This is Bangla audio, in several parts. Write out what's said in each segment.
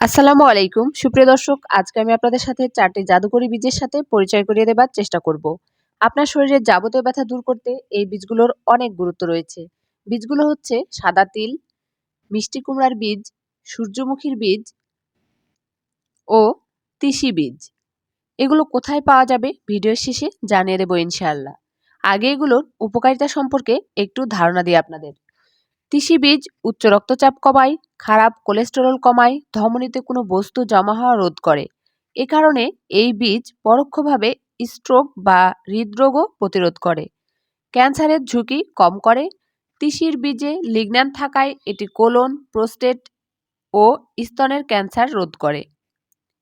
আসসালামু আলাইকুম সুপ্রিয় দর্শক, আজকে আমি আপনাদের সাথে 4টি জাদুকরি বীজের সাথে পরিচয় করিয়ে দেবার চেষ্টা করব। আপনার শরীরের যাবতীয় ব্যথা দূর করতে এই বীজগুলোর অনেক গুরুত্ব রয়েছে। বীজগুলো হচ্ছে সাদা তিল, মিষ্টি কুমড়ার বীজ, সূর্যমুখীর বীজ ও তিসি বীজ। এগুলো কোথায় পাওয়া যাবে ভিডিওর শেষে জানিয়ে দেবো ইনশাআল্লাহ। আগে এগুলোর উপকারিতা সম্পর্কে একটু ধারণা দিই আপনাদের। তিসি বীজ উচ্চ রক্তচাপ কমায়, খারাপ কোলেস্টেরল কমায়, ধমনীতে কোনো বস্তু জমা হওয়া রোধ করে। এ কারণে এই বীজ পরোক্ষভাবে স্ট্রোক বা হৃদরোগও প্রতিরোধ করে। ক্যান্সারের ঝুঁকি কম করে। তিসির বীজে লিগন্যান থাকায় এটি কোলন, প্রোস্টেট ও স্তনের ক্যান্সার রোধ করে।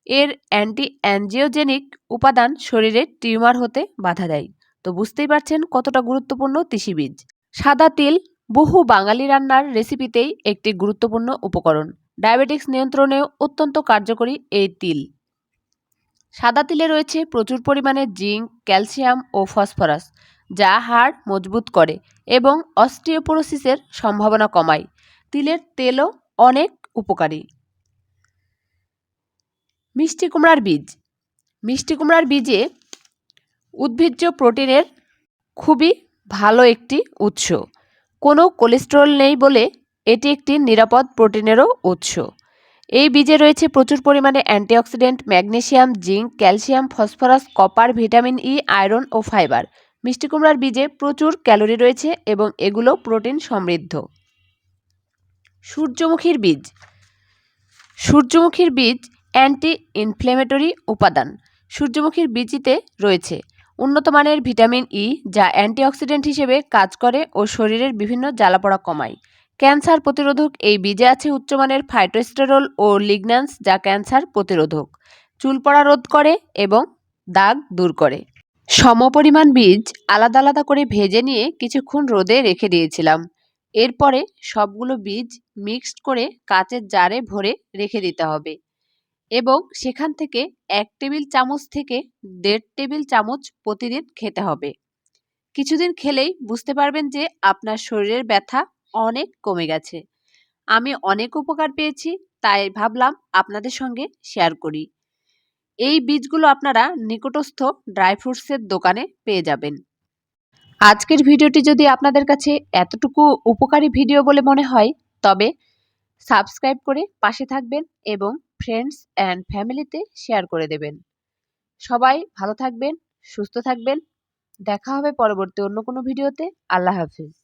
এর অ্যান্টি অ্যাঞ্জিওজেনিক উপাদান শরীরে টিউমার হতে বাধা দেয়। তো বুঝতেই পারছেন কতটা গুরুত্বপূর্ণ তিসি বীজ। সাদা তিল বহু বাঙালি রান্নার রেসিপিতেই একটি গুরুত্বপূর্ণ উপকরণ। ডায়াবেটিক্স নিয়ন্ত্রণেও অত্যন্ত কার্যকরী এই তিল। সাদা তিলে রয়েছে প্রচুর পরিমাণে জিঙ্ক, ক্যালসিয়াম ও ফসফরাস, যা হাড় মজবুত করে এবং অস্টিওপোরোসিসের সম্ভাবনা কমায়। তিলের তেলও অনেক উপকারী। মিষ্টি কুমড়ার বীজ। মিষ্টি কুমড়ার বীজে উদ্ভিজ্জ প্রোটিনের খুবই ভালো একটি উৎস। কোনো কোলেস্টেরল নেই বলে এটি একটি নিরাপদ প্রোটিনেরও উৎস। এই বীজে রয়েছে প্রচুর পরিমাণে antioxidant, magnesium, zinc, calcium, phosphorus, copper, vitamin E, iron ও ফাইবার। মিষ্টি কুমড়ার বীজে প্রচুর ক্যালোরি রয়েছে এবং এগুলো প্রোটিন সমৃদ্ধ। সূর্যমুখীর বীজ। সূর্যমুখীর বীজ অ্যান্টি ইনফ্লেমেটরি উপাদান। সূর্যমুখীর বীজটিতে রয়েছে উন্নত মানের ভিটামিন ই, যা অ্যান্টিঅক্সিডেন্ট হিসেবে কাজ করে ও শরীরের বিভিন্ন জ্বালাপোড়া কমায়। ক্যান্সার প্রতিরোধক। এই বীজে আছে উচ্চমানের ফাইটোস্টেরল ও লিগন্যান্স, যা ক্যান্সার প্রতিরোধক, চুল পড়া রোধ করে এবং দাগ দূর করে। সমপরিমাণ বীজ আলাদা আলাদা করে ভেজে নিয়ে কিছুক্ষণ রোদে রেখে দিয়েছিলাম। এরপরে সবগুলো বীজ মিক্সড করে কাচের জারে ভরে রেখে দিতে হবে এবং সেখান থেকে 1 টেবিল চামচ থেকে 1.5 টেবিল চামচ প্রতিদিন খেতে হবে। কিছুদিন খেলেই বুঝতে পারবেন যে আপনার শরীরের ব্যথা অনেক কমে গেছে। আমি অনেক উপকার পেয়েছি, তাই ভাবলাম আপনাদের সঙ্গে শেয়ার করি। এই বীজগুলো আপনারা নিকটস্থ ড্রাই ফ্রুটসের দোকানে পেয়ে যাবেন। আজকের ভিডিওটি যদি আপনাদের কাছে এতটুকু উপকারী ভিডিও বলে মনে হয়, তবে সাবস্ক্রাইব করে পাশে থাকবেন এবং ফ্রেন্ডস অ্যান্ড ফ্যামিলিতে শেয়ার করে দেবেন। সবাই ভালো থাকবেন, সুস্থ থাকবেন। দেখা হবে পরবর্তী অন্য কোনো ভিডিওতে। আল্লাহ হাফিজ।